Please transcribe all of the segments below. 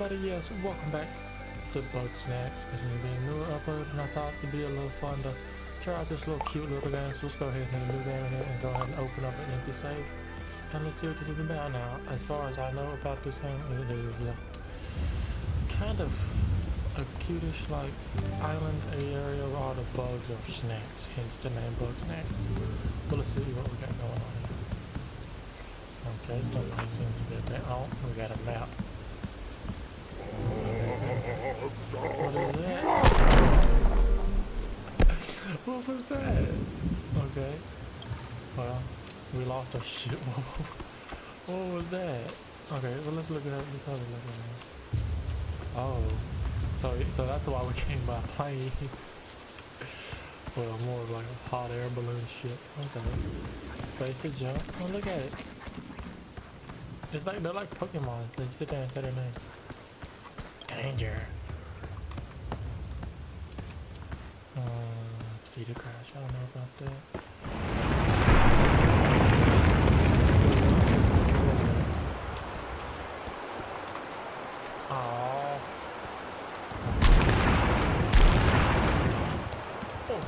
everybody, yes, welcome back to Bugsnax. This is being a newer upload, and I thought it'd be a little fun to try out this little cute little game. So let's go ahead and hit a new game in here and go ahead and open up an empty save. And let's see what this is about now. As far as I know about this game, it is kind of a cutish like island area where all the bugs are snacks, hence the name Bugsnax. But let's see what we got going on here. Okay, somebody seems to be a bit. Oh, we got a map. What is that? What was that? Okay. Well, we lost our shit. What was that? Okay, well let's look it up. Let's have a look at it. Oh. So that's why we came by plane. Well, more of like a hot air balloon shit. Okay. Basic jump. Oh, look at it. It's like, they're like Pokemon. They sit there and say their name. Danger. Cedar crash. I don't know about that. Aww. Oh,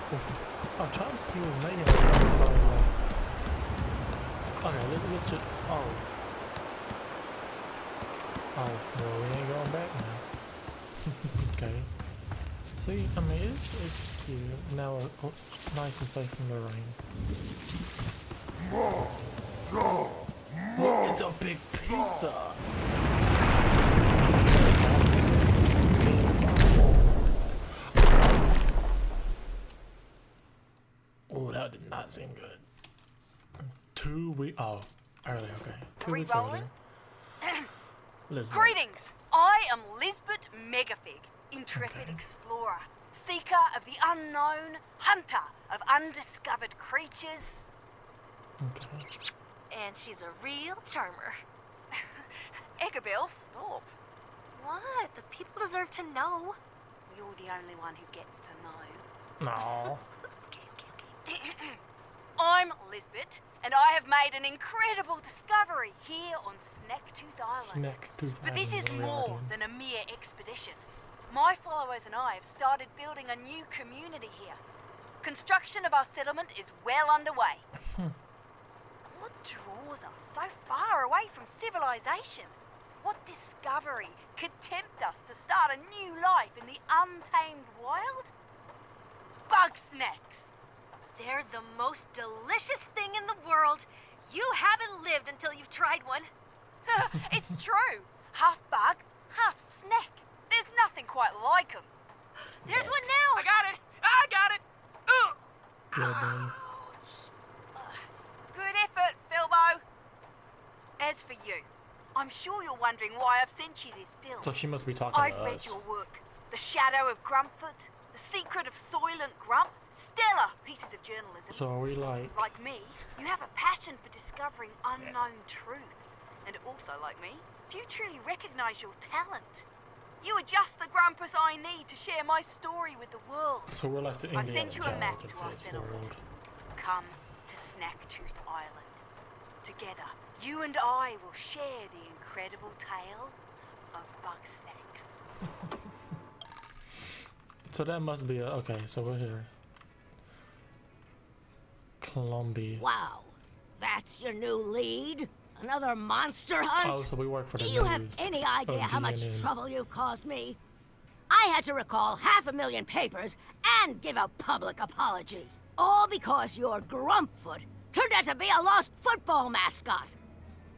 I'm trying to see what's making it. Okay, let's just. Oh, well, we ain't going back now. Okay. See, I mean, it's cute. Now we're nice and safe from the rain. Oh, it's a big pizza! Oh, that did not seem good. 2 weeks. Oh, early, okay. 2 weeks earlier. Greetings! I am Lisbeth Megafig, intrepid explorer, seeker of the unknown, hunter of undiscovered creatures. Okay. And she's a real charmer. Egabel, stop. What? The people deserve to know. You're the only one who gets to know. No. Okay. I'm Lisbeth, and I have made an incredible discovery here on Snacktooth Island. But this is more than a mere expedition. My followers and I have started building a new community here. Construction of our settlement is well underway. What draws us so far away from civilization? What discovery could tempt us to start a new life in the untamed wild? Bugsnax. They're the most delicious thing in the world. You haven't lived until you've tried one. It's true. Half bug, half snack. There's nothing quite like them. There's one now. I got it. Ugh. Yeah, Good effort, Bilbo. As for you, I'm sure you're wondering why I've sent you this film. So she must be talking I've to read us. your work. The Shadow of Grumpfoot, The Secret of Soylent Grump. Stellar pieces of journalism. So are we like... Like me, you have a passion for discovering unknown truths. And also like me, you truly recognize your talent. You are just the Grumpus I need to share my story with the world. So we're like the I Indiana sent you a map Jones to of our this settlement. world. Come to Snacktooth Island. Together, you and I will share the incredible tale of Bugsnax. So that must be a... Okay, so we're here. Columbia. Wow, that's your new lead? Another monster hunt? Oh, so we work for the Do you have news any of idea how much DNA. trouble you've caused me? I had to recall 500,000 papers and give a public apology. All because your Grumpfoot turned out to be a lost football mascot.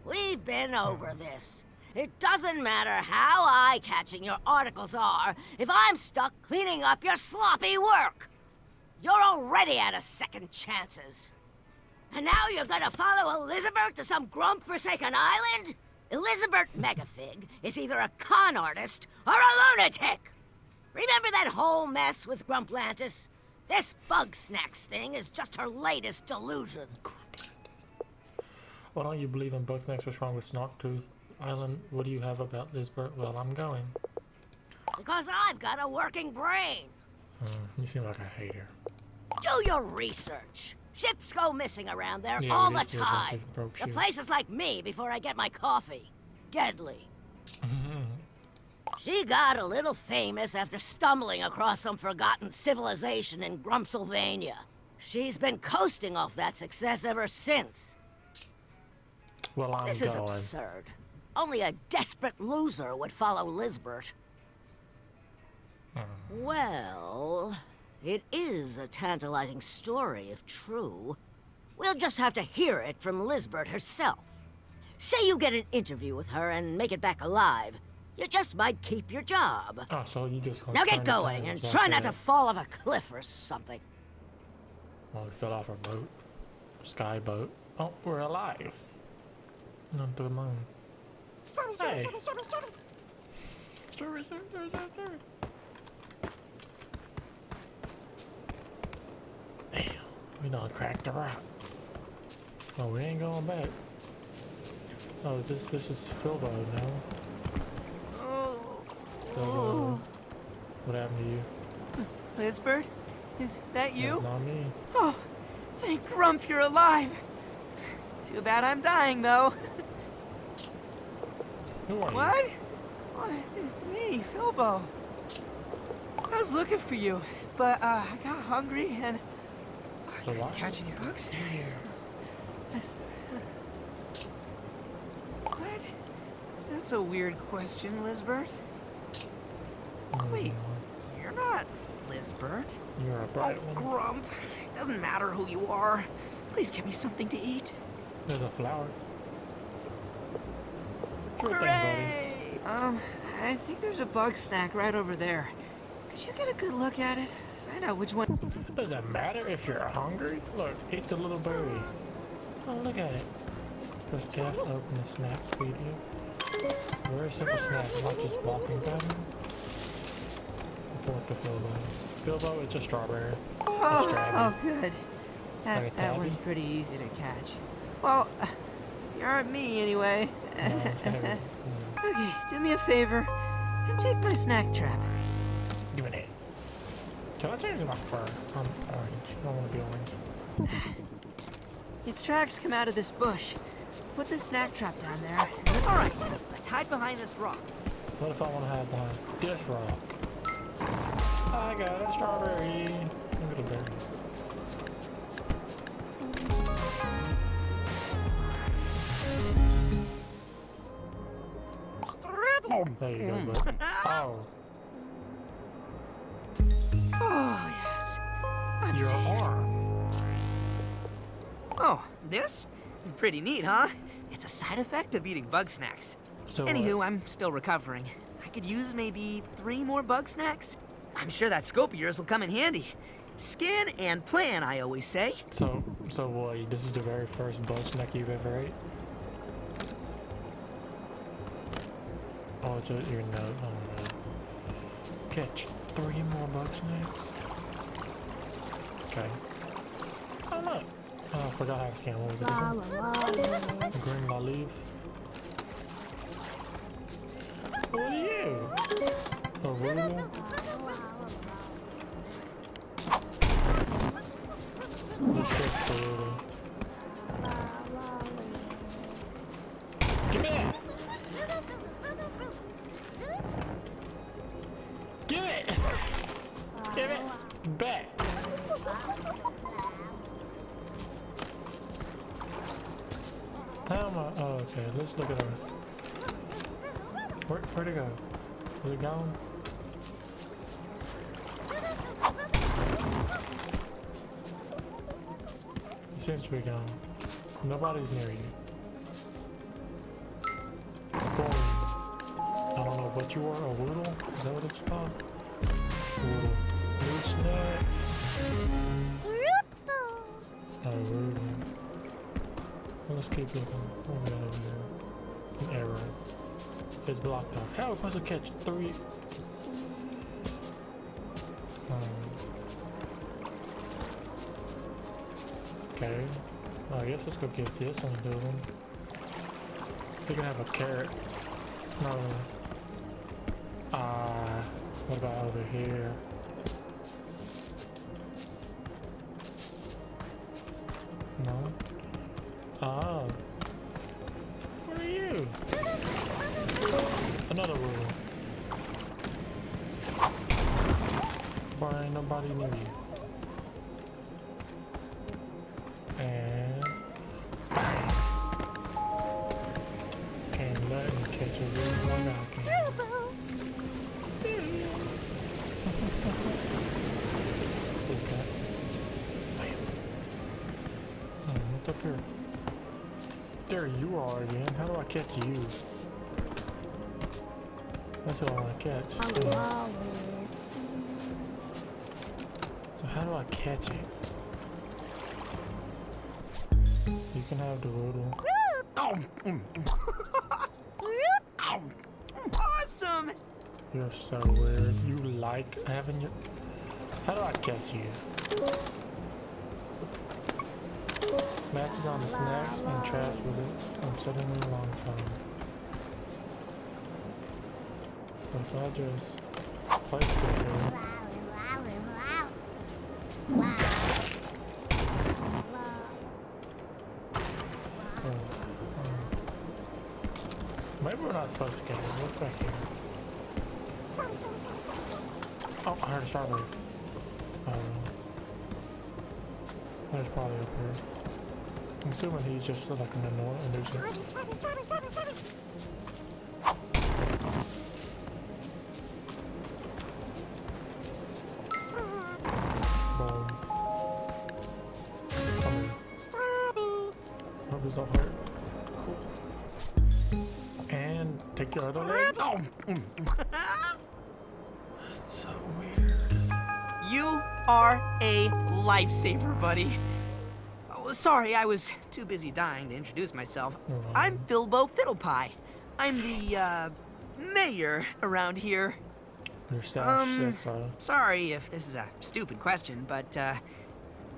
We've been over this. It doesn't matter how eye-catching your articles are if I'm stuck cleaning up your sloppy work. You're already out of second chances. And now you're gonna follow Elizabeth to some grump-forsaken island? Elizabeth Megafig is either a con artist or a lunatic. Remember that whole mess with Grumplantis? This Bugsnax thing is just her latest delusion. Why don't you believe in Bugsnax? What's wrong with Snarktooth Island? What do you have about this bird? Well, I'm going. Because I've got a working brain. You seem like a hater. Do your research. Ships go missing around there Yeah, all we the did see a bunch time. of broke The ships. place is like me before I get my coffee. Deadly. She got a little famous after stumbling across some forgotten civilization in Grumpsylvania. She's been coasting off that success ever since. Well, I'm This is absurd. Only a desperate loser would follow Lisbert. Well, it is a tantalizing story if true. We'll just have to hear it from Lisbert herself. Say you get an interview with her and make it back alive. You just might keep your job. Oh, so you just Now get going and try not to fall off a cliff or something. Oh, we fell off our boat. Sky boat. Oh, we're alive. On the moon. Hey. Strawberry. Damn, we done cracked the rock. Oh, we ain't going back. Oh, this is Philbo now. Philbo. What happened to you? Lisbert? Is that you? That's not me. Oh, thank Grump you're alive. Too bad I'm dying, though. Who are you? What? What? It's me, Philbo. I was looking for you, but I got hungry and I So why? couldn't catch any Bugsnax. What? That's a weird question, Lisbert. Wait, you're not Lisbert. You're a bright one. Grump. It doesn't matter who you are. Please give me something to eat. There's a flower. Sure thing, Hooray! I think there's a Bugsnax right over there. Could you get a good look at it? Find out which one. buddy. Does it matter if you're hungry? Look, eat the little berry. Oh, look at it. Press F to open the snacks video. Very simple snack, not just walking pattern. Report to Philbo. Philbo, it's a strawberry. Oh, good. Like a That one's tabby? pretty easy to catch. Well, you aren't me anyway. Okay, do me a favor and take my snack trap. Give me that. Can I change my fur? I'm orange. I don't want to be orange. Its tracks come out of this bush. Put the snack trap down there. All right, let's hide behind this rock. What if I want to hide behind this rock? I got a strawberry. Look at the berry. There you go, bud. Oh, Oh, yes. I'm your safe. arm. Oh, this? Pretty neat, huh? It's a side effect of eating Bugsnax. So, Anywho, I'm still recovering. I could use maybe 3 more Bugsnax. I'm sure that scope of yours will come in handy. Scan and plan, I always say. So what? This is the very first Bugsnax you've ever ate? Oh, it's your note. Oh no. Catch 3 more Bugsnax. Okay. Oh look. Oh, I forgot how to scan. What was it? Green olive. What are you? A ruler? Let's get the ruler. Give me that! Give it! Give it back! How am I? Oh, okay. Let's look at her. Where'd it go? Is it gone? It seems to be gone. Nobody's near you. Boom. I don't know what you are. A woodle? Is that what it's called? Woodle. New snack. A woodle. Well, let's keep looking. What we got over here? An arrow. It's blocked off. How are we supposed to catch 3? Okay. I guess let's go get this one doing. We can have a carrot. No. What about over here? No. Ah. What are you? Another rule. But ain't nobody near you. And bang. Can't let him catch a real one I can. Okay. Bam. What's up here? There you are again. How do I catch you? That's what I want to catch. So how do I catch it? You can have the roodle. Awesome! You're so weird. You like having your... How do I catch you? Matches on the snacks and trash with it. I'm setting me a long time. So if I just place this here. Maybe we're not supposed to get it. What's back here? Oh, I heard a strawberry. I don't know. There's probably up here. I'm assuming he's just like in the north and there's just... Boom. Come here. Hope this don't hurt. Cool. And take your other leg. Oh! That's so weird. You are a lifesaver, buddy. Oh, sorry, I was too busy dying to introduce myself. I'm Filbo Fiddlepie. I'm the, mayor around here. Your stash, Sorry if this is a stupid question, but,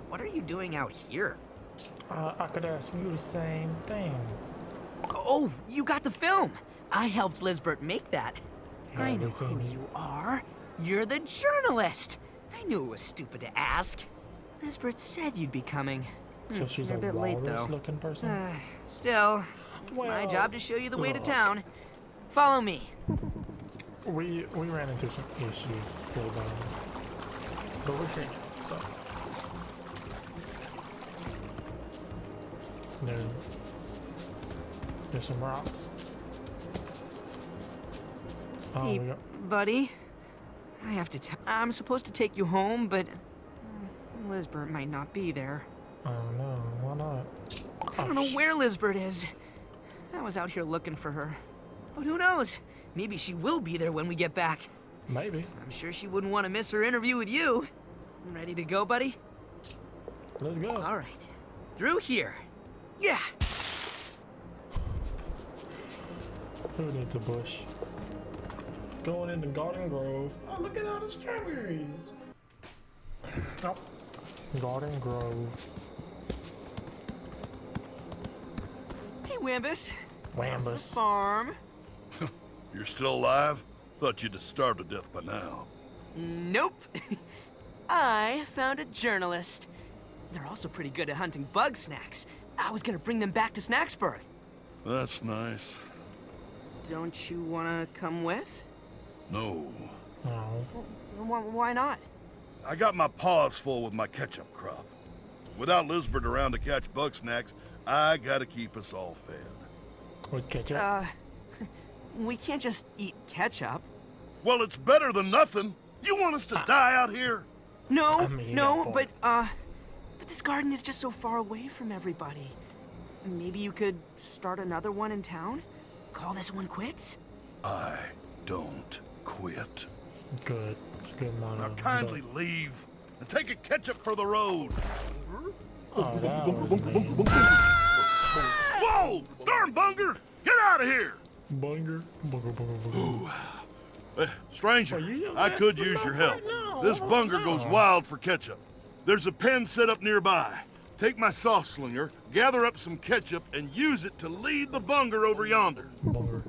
what are you doing out here? I could ask you the same thing. Oh, you got the film. I helped Lisbeth make that. Yeah, I know who you are. You're the journalist. I knew it was stupid to ask. Lisbeth said you'd be coming. So she's You're a bit late, though. looking person? Still, it's my job to show you the way to town. Follow me. We ran into some issues till then. But we're here, so. There's some rocks. Oh, Hey, buddy. I have to I'm supposed to take you home, but Lisbeth might not be there. Oh no, why not? I don't know where Lisbeth is. I was out here looking for her. But who knows? Maybe she will be there when we get back. Maybe. I'm sure she wouldn't want to miss her interview with you. Ready to go, buddy? Let's go. All right. Through here. Yeah. Who needs a bush? Going into Garden Grove. Oh, look at all the strawberries. Oh. Garden Grove. Hey, Wambus. Wambus. How's the farm? You're still alive? Thought you'd have starved to death by now. Nope. I found a journalist. They're also pretty good at hunting Bugsnax. I was gonna bring them back to Snacksburg. That's nice. Don't you wanna come with? No. Oh. Why not? I got my paws full with my ketchup crop. Without Lisbeth around to catch Bugsnax, I gotta keep us all fed. With ketchup? We can't just eat ketchup. Well, it's better than nothing. You want us to die out here? No, I mean, no, but this garden is just so far away from everybody. Maybe you could start another one in town? Call this one quits? I don't quit. Good. It's a good motto. Now kindly leave and take a ketchup for the road. Oh, that was mean. Whoa! Darn bunger! Get out of here! Bunger. Bunger, bunger, bunger. Stranger, you I could asking use your about help. right now? This bunger goes wild for ketchup. There's a pen set up nearby. Take my sauce slinger, gather up some ketchup, and use it to lead the bunger over yonder. Bunger.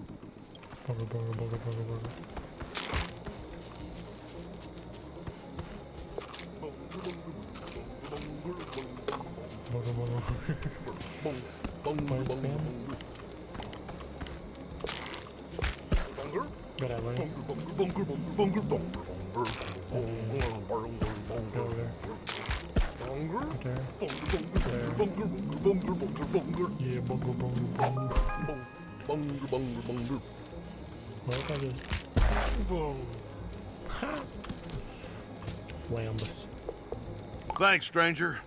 Bunger, bunger, bunger, bunger, bunger. Bunger, bunger. Get out of here. right there. Yeah, bungle, bungle. What if I just... Whambus. Thanks, stranger.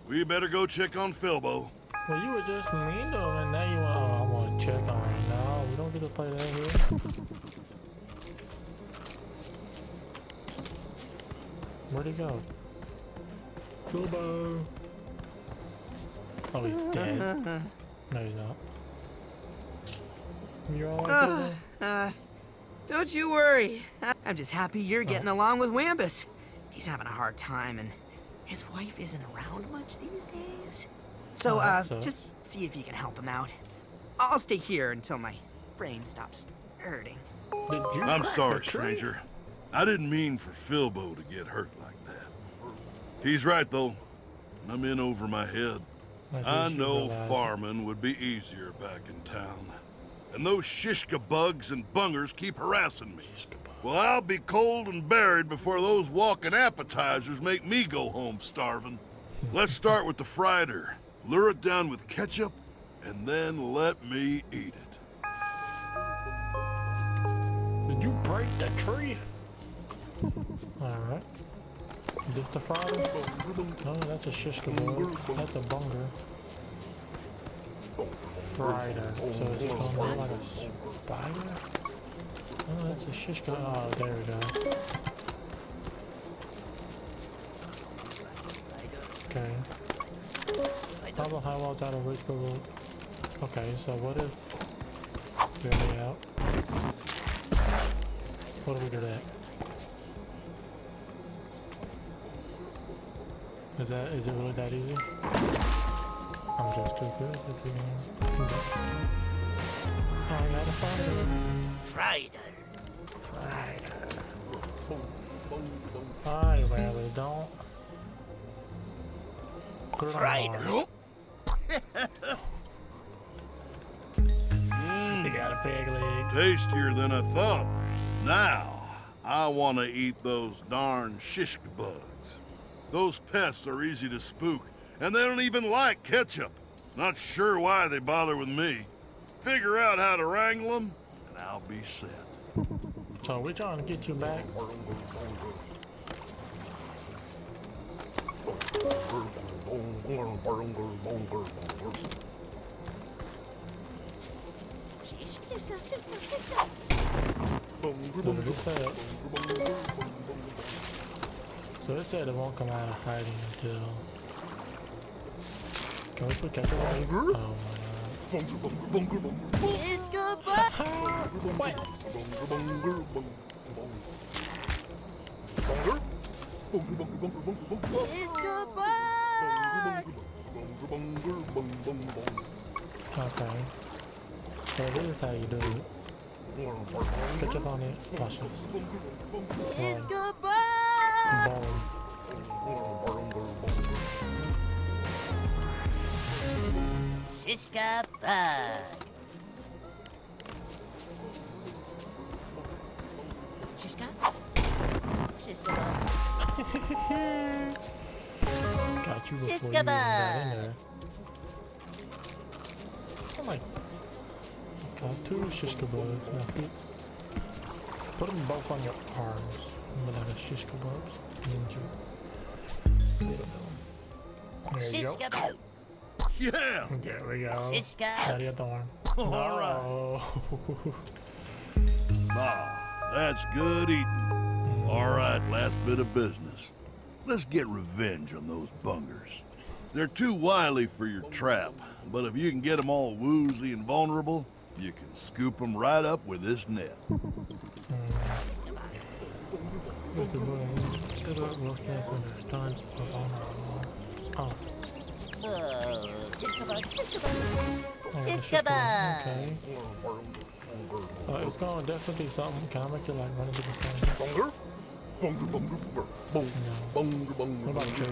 We better go check on Philbo. Well, you were just mean to him, and now you want... Oh, I want to check on him. No, we don't get to play that here. Where'd he go? Philbo. Oh, he's dead. No, he's not. You're all right, Philbo? Don't you worry. I'm just happy you're getting along with Wambus. He's having a hard time, and his wife isn't around much these days. So, just see if you can help him out. I'll stay here until my brain stops hurting. I'm sorry, stranger. I didn't mean for Philbo to get hurt like that. He's right, though. I'm in over my head. I know farming would be easier back in town. And those shishka bugs and bungers keep harassing me. Well, I'll be cold and buried before those walking appetizers make me go home starving. Let's start with the frieder. Lure it down with ketchup, and then let me eat it. Did you break the tree? Alright. This the frieder? Oh, that's a shishka bug. That's a bunger. Frieder. So is this gonna look like a spider? Oh, that's a shishka. Oh, there we go. Okay. Double high walls out of which bubble. Okay, so what if we're out? What do we do that? Is it really that easy? I'm just too good at the game. Oh, I got a frieder. I rather don't. Frieder. You got a peg leg. Tastier than I thought. Now, I want to eat those darn shishka bugs. Those pests are easy to spook, and they don't even like ketchup. Not sure why they bother with me. Figure out how to wrangle them, and I'll be set. So we're trying to get you back. So it said it won't come out of hiding until... Can we put ketchup on? Oh my Okay. So this is how you do it. Ketchup on it. Watch this. Boom. Shishka bug. Shishka? Shishka bug. Got you before Shishka you got in bug. there. I like this. Got two shishka bugs. Now put them both on your arms. Like a shishka bugs. Ninja. There you go. Shishka bug. Yeah! There we go. Shishka. Got the other arm. All right. Ah, that's good eating. All right, last bit of business. Let's get revenge on those bungers. They're too wily for your trap, but if you can get them all woozy and vulnerable, you can scoop them right up with this net. Oh. Shishka bug. Shishka bug. Shishka bug. Okay. It's going to definitely be something. Can I make it like run into the same? No. What about you?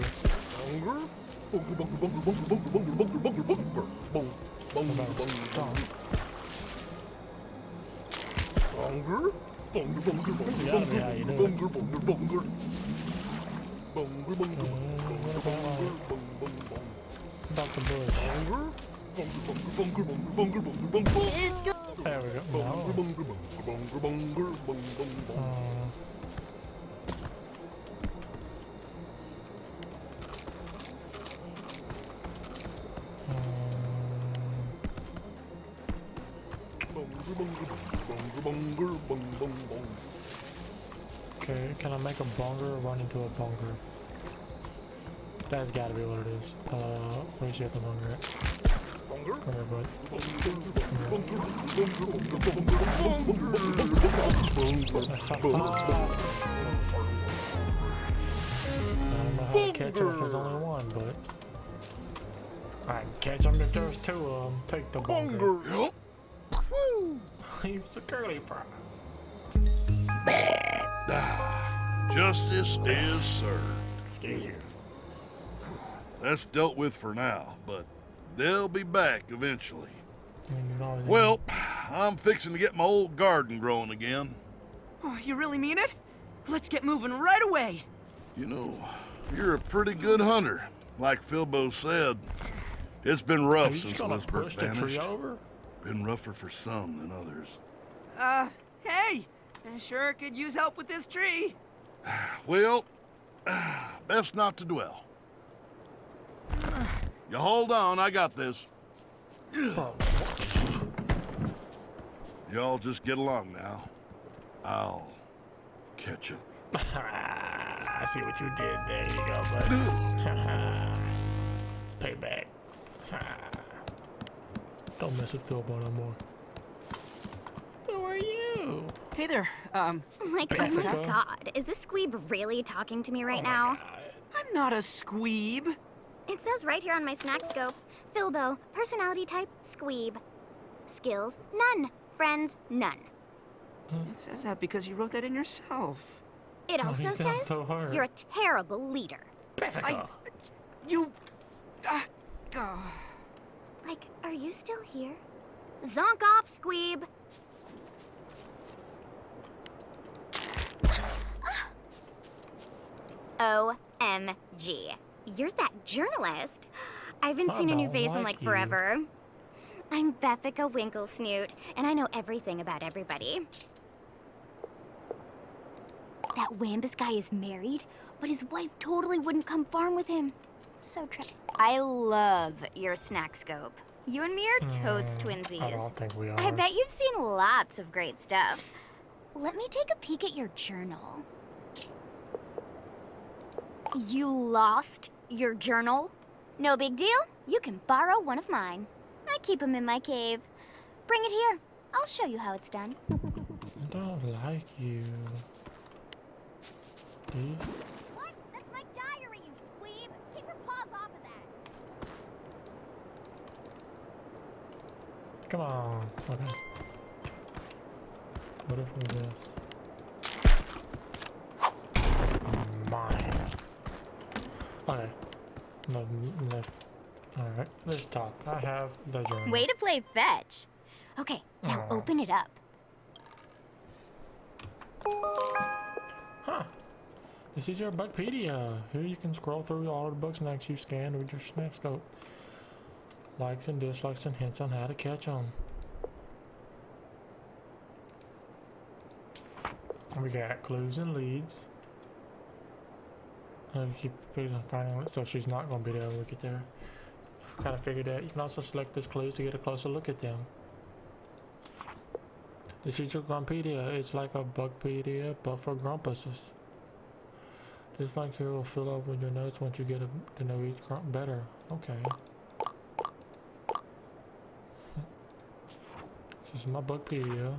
What about stomp? This gotta be how you do it. About the bush. There we go. No. Okay, can I make a bonger or run into a bonger? That's gotta be what it is. Where's the other bonger at? Come here, bud. I don't know how to catch them if there's only one, but I can catch them if there's two of them. Take the bonger. He's a curly fry. Justice is served. Excuse you. That's dealt with for now, but they'll be back eventually. Well, I'm fixing to get my old garden growing again. Oh, you really mean it? Let's get moving right away. You know, you're a pretty good hunter. Like Philbo said, it's been rough since Elizabeth vanished. Been rougher for some than others. Hey, I sure could use help with this tree. Well, best not to dwell. You hold on, I got this. Y'all just get along now. I'll catch up. I see what you did. There you go, bud. It's payback. Don't mess with Philbo no more. Who are you? Hey there, Like, oh my god, is this squeeb really talking to me right now? I'm not a squeeb. It says right here on my snack scope, Philbo, personality type, squeeb. Skills, none. Friends, none. It says that because you wrote that in yourself. It also says so hard. you're a terrible leader. Like, are you still here? Zonk off, squeeb! OMG. You're that journalist. I haven't seen a new face in like forever. I'm Beffica Winklesnoot, and I know everything about everybody. That Wambus guy is married, but his wife totally wouldn't come farm with him. So I love your snack scope. You and me are totes twinsies. I don't think we are. I bet you've seen lots of great stuff. Let me take a peek at your journal. You lost your journal? No big deal. You can borrow one of mine. I keep them in my cave. Bring it here. I'll show you how it's done. I don't like you. Please? What? That's my diary, you dweeb. Keep your paws off of that. Come on. Okay. What if we just... Mine. Okay. No. Alright, let's talk. I have the journal. Way to play fetch. Okay, now open it up. Huh. This is your Bugpedia. Here you can scroll through all of the Bugsnax you've scanned with your snack scope. Likes and dislikes and hints on how to catch them. We got clues and leads. Keep finding it, so she's not going to be there when we get there. Kind of figured that. You can also select those clues to get a closer look at them. This is your Grumpedia. It's like a Bugpedia, but for Grumpuses. This one here will fill up with your notes once you get to know each Grump better. Okay. This is my Bugpedia.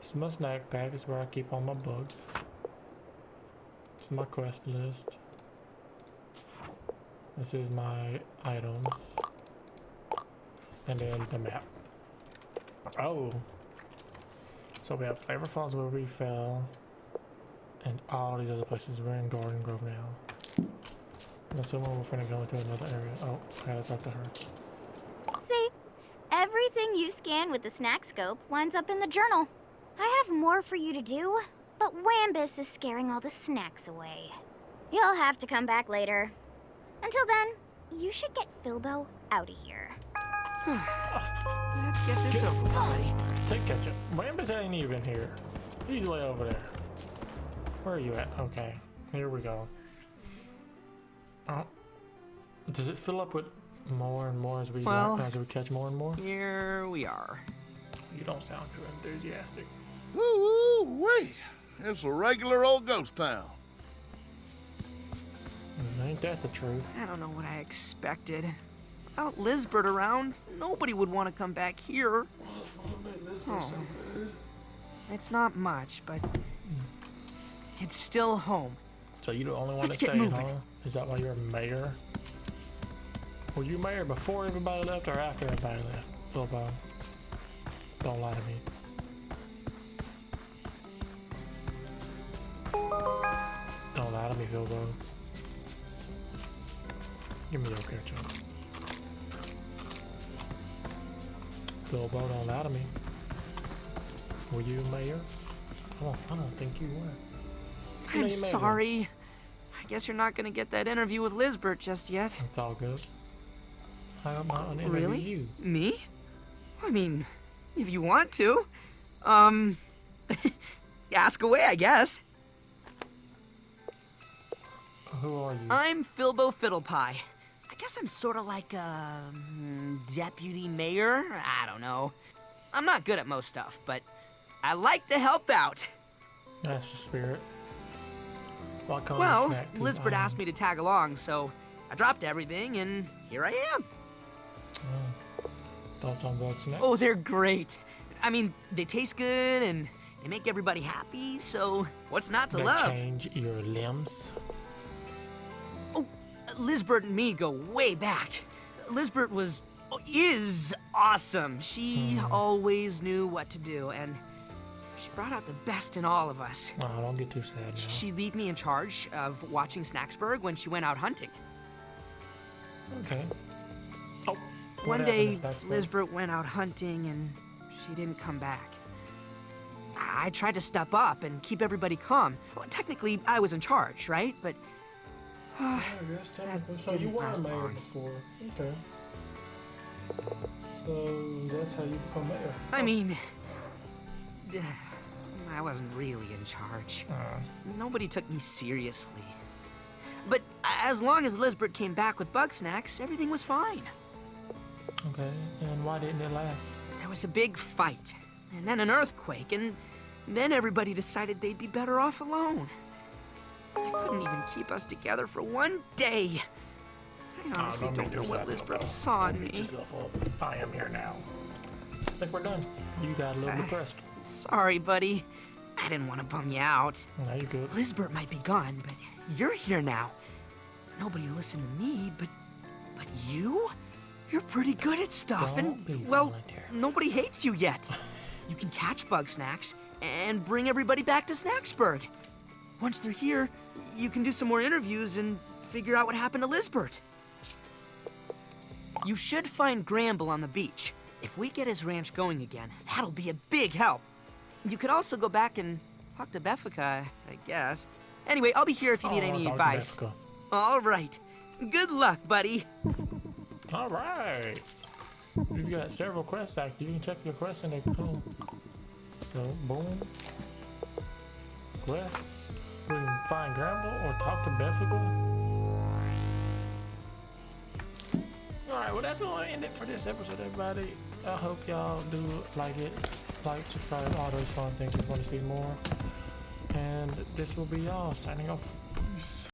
This is my snack pack. It's where I keep all my bugs. This is my quest list. This is my items. And then the map. Oh! So we have Flavor Falls where we fell. And all these other places. We're in Garden Grove now. And assuming we're finna go into another area. Oh, I gotta talk to her. See? Everything you scan with the snack scope winds up in the journal. I have more for you to do, but Wambus is scaring all the snacks away. You'll have to come back later. Until then, you should get Filbo out of here. Let's get this over with, buddy. Take ketchup. Rambus ain't even here. He's way over there. Where are you at? Okay, here we go. Oh, does it fill up with more and more as we catch more and more? Here we are. You don't sound too enthusiastic. Ooh-wee. It's a regular old ghost town. Ain't that the truth? I don't know what I expected. Without Lisbeth around, nobody would want to come back here. Oh. It's not much, but it's still home. So you the only one Let's that get stayed, moving. huh? Is that why you're mayor? Were you mayor before everybody left or after everybody left? Filbo, don't lie to me. Don't lie to me, Filbo. Give me your ketchup. Filbo, don't lie to me. Were you mayor? I don't think you were. I'm sorry. I guess you're not gonna get that interview with Lisbeth just yet. It's all good. I'm not gonna interview Really? you. Me? I mean, if you want to. Ask away, I guess. Who are you? I'm Filbo Fiddlepie. I guess I'm sort of like a deputy mayor. I don't know. I'm not good at most stuff, but I like to help out. That's the spirit. Well, Lisbeth asked me to tag along, so I dropped everything, and here I am. Thoughts on Bugsnax? Oh, they're great. I mean, they taste good, and they make everybody happy, so what's not to They love? change your limbs. Oh, Lisbeth and me go way back. Lisbeth is awesome. She always knew what to do, and she brought out the best in all of us. Oh, don't get too sad now. She'd leave me in charge of watching Snacksburg when she went out hunting. Okay. Oh. One day, Lisbeth went out hunting and she didn't come back. I tried to step up and keep everybody calm. Well, technically, I was in charge, right? But I guess technically. So you didn't were last mayor long. before. Okay. So that's how you become mayor. I mean, I wasn't really in charge. Nobody took me seriously. But as long as Lisbeth came back with Bugsnax, everything was fine. Okay. And why didn't it last? There was a big fight, and then an earthquake, and then everybody decided they'd be better off alone. I couldn't even keep us together for one day. I honestly don't know what Lisbeth saw in me. Beat yourself up. I am here now. I think we're done. You got a little depressed. Sorry, buddy. I didn't want to bum you out. Now you good. Lisbeth might be gone, but you're here now. Nobody will listen to me, but you? You're pretty good at stuff, Don't be and, well, voluntary. nobody hates you yet. You can catch Bugsnax and bring everybody back to Snacksburg. Once they're here, you can do some more interviews and figure out what happened to Lisbeth. You should find Gramble on the beach. If we get his ranch going again, that'll be a big help. You could also go back and talk to Beffica, I guess. Anyway, I'll be here if you need any Dr. advice. Beffica. All right. Good luck, buddy. All right. You've got several quests active. You can check your quests in the home. So, boom. Quests. We can find Gramble or talk to Beffica. Alright, well that's gonna end it for this episode, everybody. I hope y'all do like it. Like, subscribe, all those fun things if you want to see more. And this will be y'all signing off. Peace.